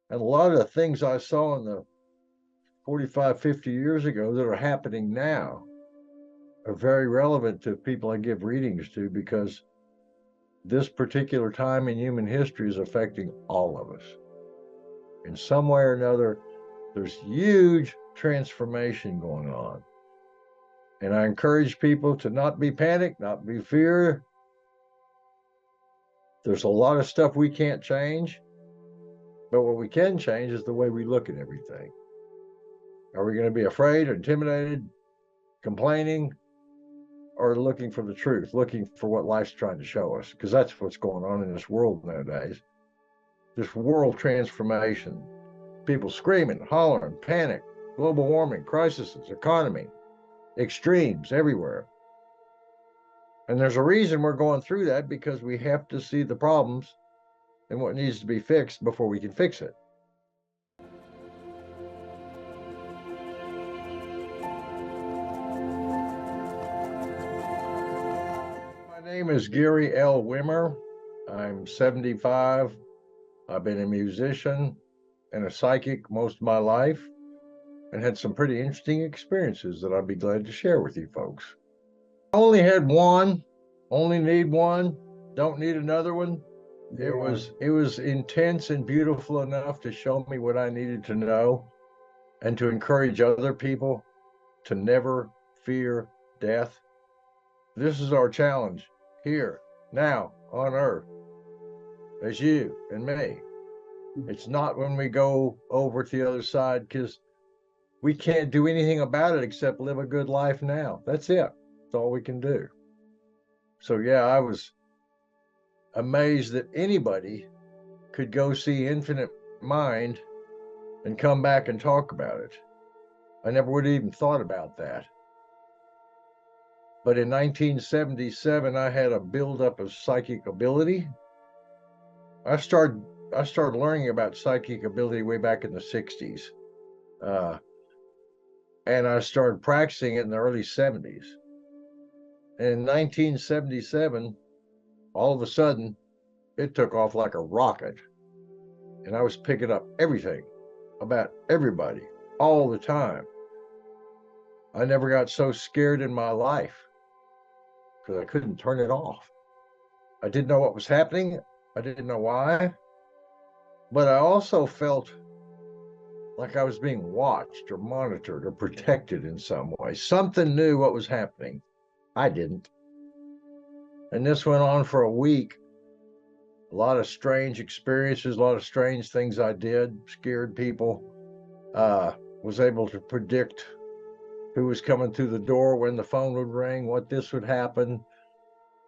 And a lot of the things I saw in the 45, 50 years ago that are happening now are very relevant to people I give readings to, because this particular time in human history is affecting all of us. In some way or another, there's huge transformation going on. And I encourage people to not be panicked, not be fear. There's a lot of stuff we can't change, but what we can change is the way we look at everything. Are we going to be afraid, intimidated, complaining, or looking for the truth, looking for what life's trying to show us? Because that's what's going on in this world nowadays. This world transformation, people screaming, hollering, panic, global warming, crises, economy, extremes everywhere. And there's a reason we're going through that, because we have to see the problems and what needs to be fixed before we can fix it. My name is Gary L. Wimmer. I'm 75. I've been a musician and a psychic most of my life, and had some pretty interesting experiences that I'd be glad to share with you folks. I only had one, only need one, don't need another one. Yeah. It was intense and beautiful enough to show me what I needed to know, and to encourage other people to never fear death. This is our challenge here, now, on Earth, as you and me. It's not when we go over to the other side, because we can't do anything about it except live a good life now. That's it. That's all we can do. So, yeah, I was amazed that anybody could go see Infinite Mind and come back and talk about it. I never would have even thought about that. But in 1977, I had a buildup of psychic ability. I started learning about psychic ability way back in the 60s. And I started practicing it in the early 70s. And in 1977, all of a sudden, it took off like a rocket. And I was picking up everything about everybody all the time. I never got so scared in my life, because I couldn't turn it off. I didn't know what was happening. I didn't know why. But I also felt like I was being watched or monitored or protected in some way. Something knew what was happening. I didn't. And this went on for a week. A lot of strange experiences, a lot of strange things I did, scared people. Was able to predict who was coming through the door, when the phone would ring, what this would happen,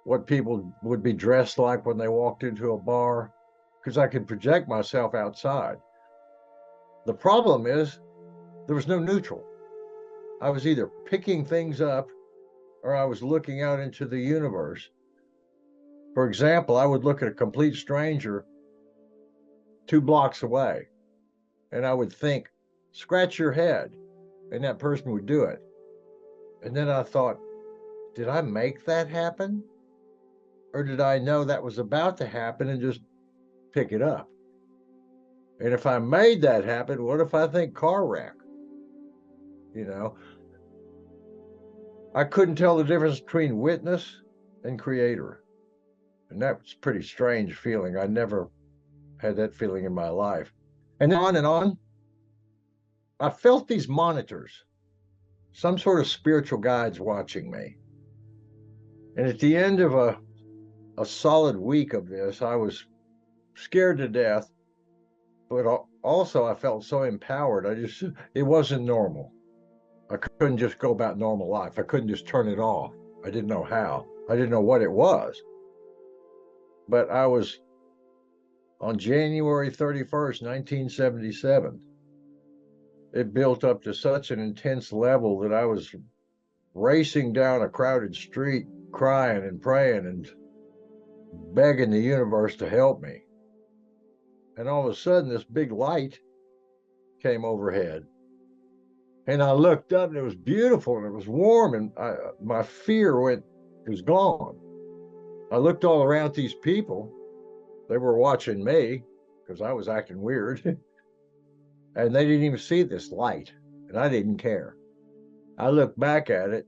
what people would be dressed like when they walked into a bar, because I could project myself outside. The problem is there was no neutral. I was either picking things up or I was looking out into the universe. For example, I would look at a complete stranger 2 blocks away, and I would think, scratch your head, and that person would do it. And then I thought, did I make that happen? Or did I know that was about to happen and just pick it up? And if I made that happen, what if I think car wreck? You know, I couldn't tell the difference between witness and creator. And that was a pretty strange feeling. I never had that feeling in my life. And on and on, I felt these monitors, some sort of spiritual guides watching me. And at the end of a solid week of this, I was scared to death, but also I felt so empowered. It wasn't normal. I couldn't just go about normal life. I couldn't just turn it off. I didn't know how. I didn't know what it was. But I was on January 31st, 1977. It built up to such an intense level that I was racing down a crowded street, crying and praying and begging the universe to help me. And all of a sudden, this big light came overhead. And I looked up, and it was beautiful, and it was warm, and my fear was gone. I looked all around at these people. They were watching me because I was acting weird. and they didn't even see this light, and I didn't care. I looked back at it,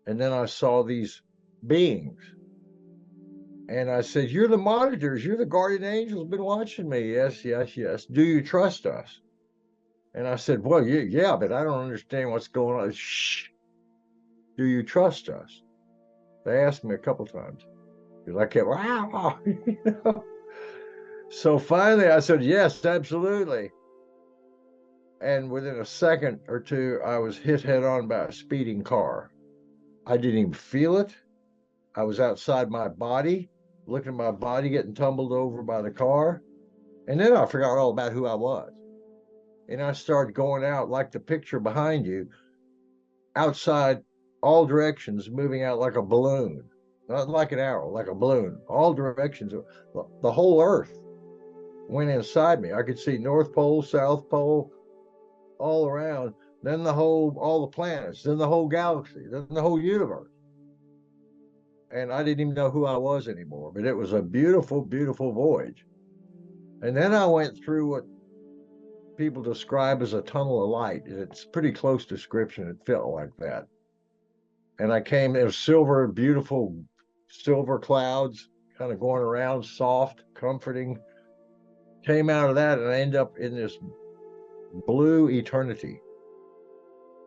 and then I saw these beings. And I said, "You're the monitors. You're the guardian angels been watching me." "Yes, yes, yes." "Do you trust us?" And I said, "Well, yeah, but I don't understand what's going on." "Shh. Do you trust us?" They asked me a couple times. Because I kept, wow. So finally I said, "Yes, absolutely." And within a second or two, I was hit head on by a speeding car. I didn't even feel it. I was outside my body, looking at my body getting tumbled over by the car. And then I forgot all about who I was. And I started going out like the picture behind you, outside all directions, moving out like a balloon, not like an arrow, like a balloon, all directions. The whole earth went inside me. I could see North Pole, South Pole, all around. Then all the planets, then the whole galaxy, then the whole universe. And I didn't even know who I was anymore, but it was a beautiful, beautiful voyage. And then I went through what people describe as a tunnel of light. It's pretty close description. It felt like that. And it was silver, beautiful silver clouds kind of going around, soft, comforting. Came out of that, and I ended up in this blue eternity.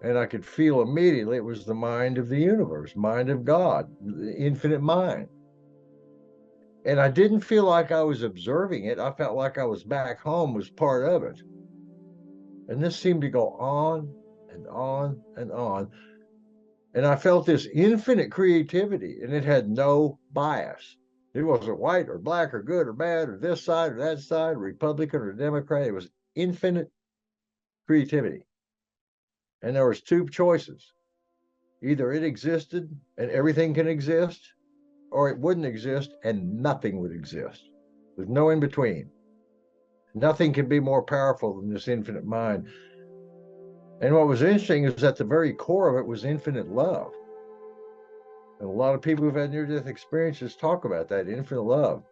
And I could feel immediately it was the mind of the universe, mind of God, the infinite mind. And I didn't feel like I was observing it. I felt like I was back home, was part of it. And this seemed to go on and on and on. And I felt this infinite creativity, and it had no bias. It wasn't white or black or good or bad or this side or that side, Republican or Democrat. It was infinite creativity. And there was two choices. Either it existed and everything can exist, or it wouldn't exist and nothing would exist. There's no in between. Nothing can be more powerful than this infinite mind. And what was interesting is at the very core of it was infinite love. And a lot of people who've had near-death experiences talk about that infinite love.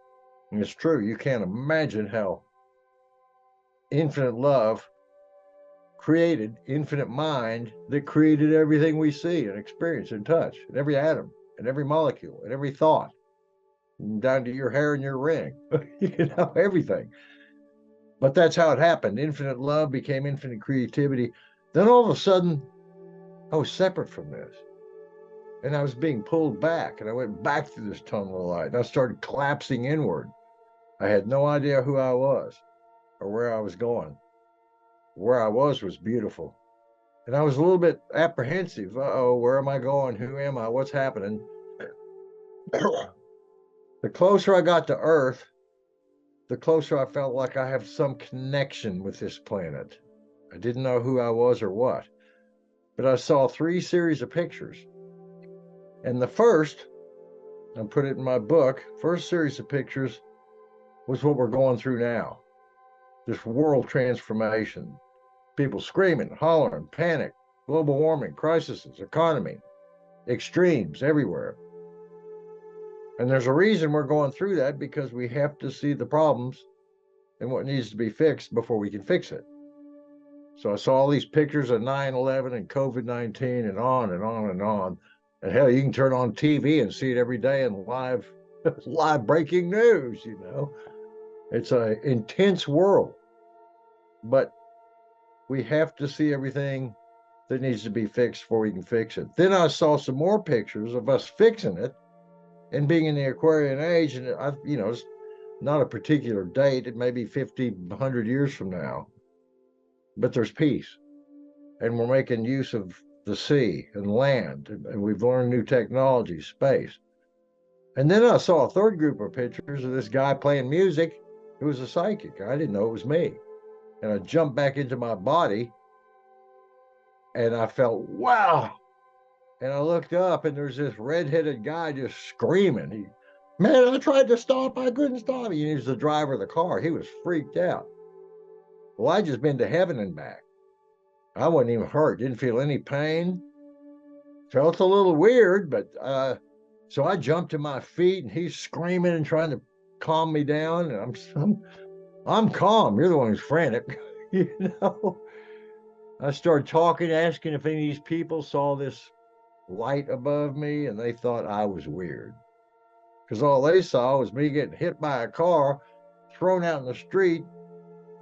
And it's true. You can't imagine how infinite love created infinite mind that created everything we see and experience and touch, and every atom and every molecule and every thought, down to your hair and your ring, everything. But that's how it happened. Infinite love became infinite creativity. Then all of a sudden, I was separate from this. And I was being pulled back, and I went back through this tunnel of light, and I started collapsing inward. I had no idea who I was or where I was going. Where I was beautiful. And I was a little bit apprehensive. Uh-oh, where am I going? Who am I? What's happening? The closer I got to Earth, the closer I felt like I have some connection with this planet. I didn't know who I was or what, but I saw 3 series of pictures. And the first, I put it in my book, first series of pictures was what we're going through now. This world transformation. People screaming, hollering, panic, global warming, crises, economy, extremes everywhere. And there's a reason we're going through that, because we have to see the problems and what needs to be fixed before we can fix it. So I saw all these pictures of 9/11 and COVID-19 and on and on and on. And hell, you can turn on TV and see it every day in live breaking news, It's an intense world. But we have to see everything that needs to be fixed before we can fix it. Then I saw some more pictures of us fixing it and being in the Aquarian age. And it's not a particular date. It may be 50, 100 years from now. But there's peace. And we're making use of the sea and land. And we've learned new technology, space. And then I saw a third group of pictures of this guy playing music who was a psychic. I didn't know it was me. And I jumped back into my body. And I felt, wow. And I looked up, and there's this red-headed guy just screaming. Man, I tried to stop. I couldn't stop. He was the driver of the car. He was freaked out. Well, I just been to heaven and back. I wasn't even hurt. Didn't feel any pain. Felt a little weird, but so I jumped to my feet, and he's screaming and trying to calm me down. And I'm calm. You're the one who's frantic. You know, I started talking, asking if any of these people saw this light above me, and they thought I was weird because all they saw was me getting hit by a car, thrown out in the street.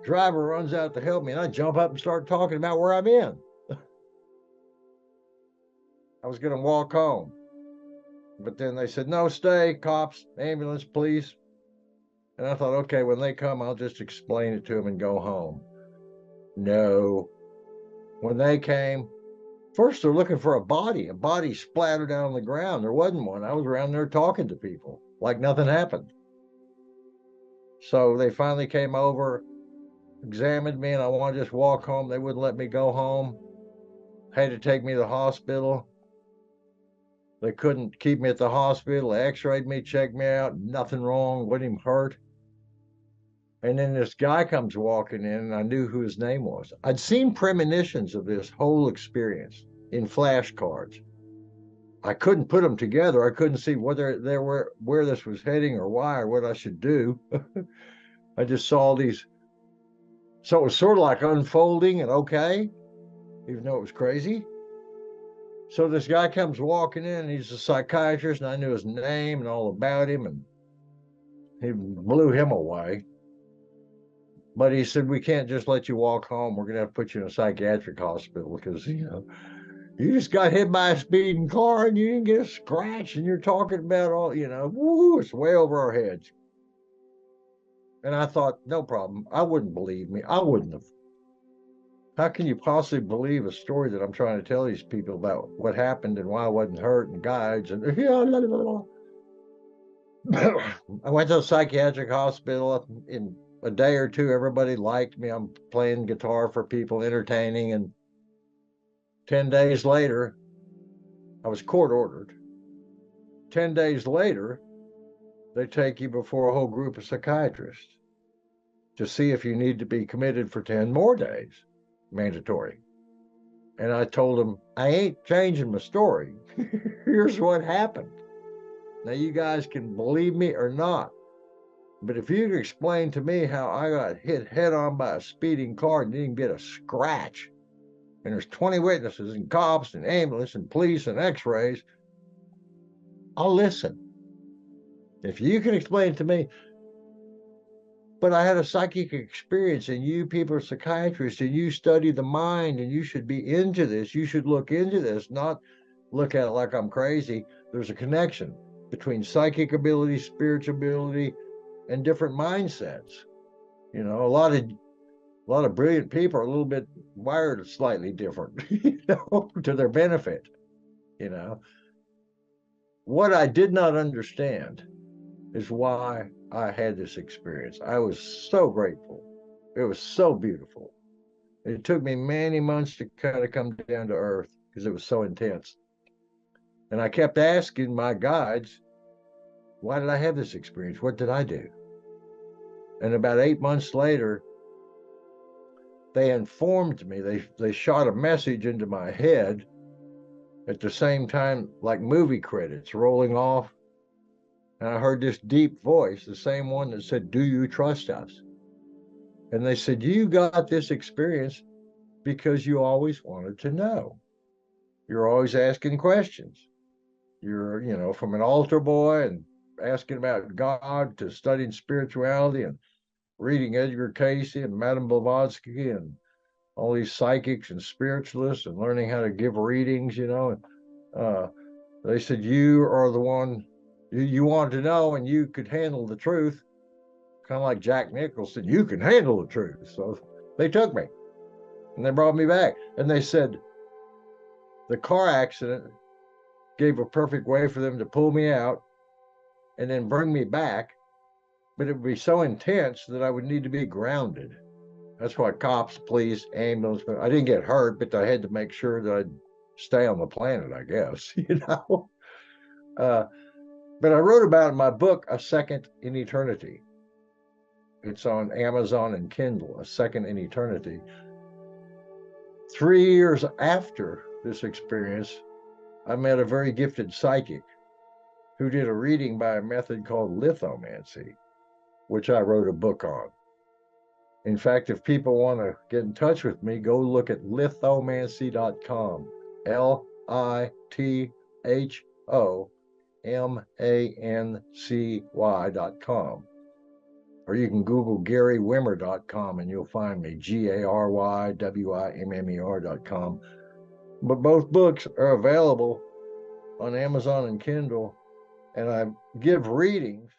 Driver runs out to help me, and I jump up and start talking about where I'm in. I was going to walk home, but then they said, no, stay, cops, ambulance, police. And I thought, okay, when they come, I'll just explain it to them and go home. No. When they came, first they're looking for a body splattered down on the ground. There wasn't one. I was around there talking to people like nothing happened. So they finally came over, examined me, and I wanted to just walk home. They wouldn't let me go home. Had to take me to the hospital. They couldn't keep me at the hospital. They x-rayed me, checked me out, nothing wrong, wasn't even hurt. And then this guy comes walking in, and I knew who his name was. I'd seen premonitions of this whole experience in flashcards. I couldn't put them together. I couldn't see whether there were where this was heading or why or what I should do. I just saw these. So it was sort of like unfolding and okay, even though it was crazy. So this guy comes walking in, and he's a psychiatrist, and I knew his name and all about him, and he blew him away. But he said, we can't just let you walk home. We're going to have to put you in a psychiatric hospital because, you just got hit by a speeding car and you didn't get a scratch, and you're talking about all, woo, it's way over our heads. And I thought, no problem. I wouldn't believe me. I wouldn't have. How can you possibly believe a story that I'm trying to tell these people about what happened and why I wasn't hurt and guides and I went to a psychiatric hospital. In a day or two, everybody liked me. I'm playing guitar for people, entertaining. And 10 days later, I was court ordered. 10 days later, they take you before a whole group of psychiatrists to see if you need to be committed for 10 more days, mandatory. And I told them, I ain't changing my story. Here's what happened. Now, you guys can believe me or not, but if you could explain to me how I got hit head on by a speeding car and didn't get a scratch, and there's 20 witnesses and cops and ambulance and police and x-rays, I'll listen. If you can explain it to me, but I had a psychic experience, and you people are psychiatrists, and you study the mind, and you should be into this. You should look into this, not look at it like I'm crazy. There's a connection between psychic ability, spiritual ability, and different mindsets. A lot of brilliant people are a little bit wired slightly different, to their benefit. What I did not understand is why I had this experience. I was so grateful. It was so beautiful. It took me many months to kind of come down to earth because it was so intense. And I kept asking my guides, why did I have this experience? What did I do? And about 8 months later, they informed me, they shot a message into my head at the same time, like movie credits rolling off. And I heard this deep voice, the same one that said, do you trust us? And they said, you got this experience because you always wanted to know. You're always asking questions. You're, from an altar boy and asking about God to studying spirituality and reading Edgar Cayce and Madame Blavatsky and all these psychics and spiritualists and learning how to give readings, they said, you are the one you wanted to know, and you could handle the truth. Kind of like Jack Nicholson, you can handle the truth. So they took me and they brought me back. And they said the car accident gave a perfect way for them to pull me out and then bring me back. But it would be so intense that I would need to be grounded. That's why cops, police, ambulance, I didn't get hurt, but I had to make sure that I'd stay on the planet, I guess, But I wrote about in my book, A Second in Eternity. It's on Amazon and Kindle, A Second in Eternity. 3 years after this experience, I met a very gifted psychic who did a reading by a method called lithomancy, which I wrote a book on. In fact, if people want to get in touch with me, go look at lithomancy.com. LITHOMANCY.com. Or you can Google GaryWimmer.com and you'll find me, GaryWimmer.com. But both books are available on Amazon and Kindle, and I give readings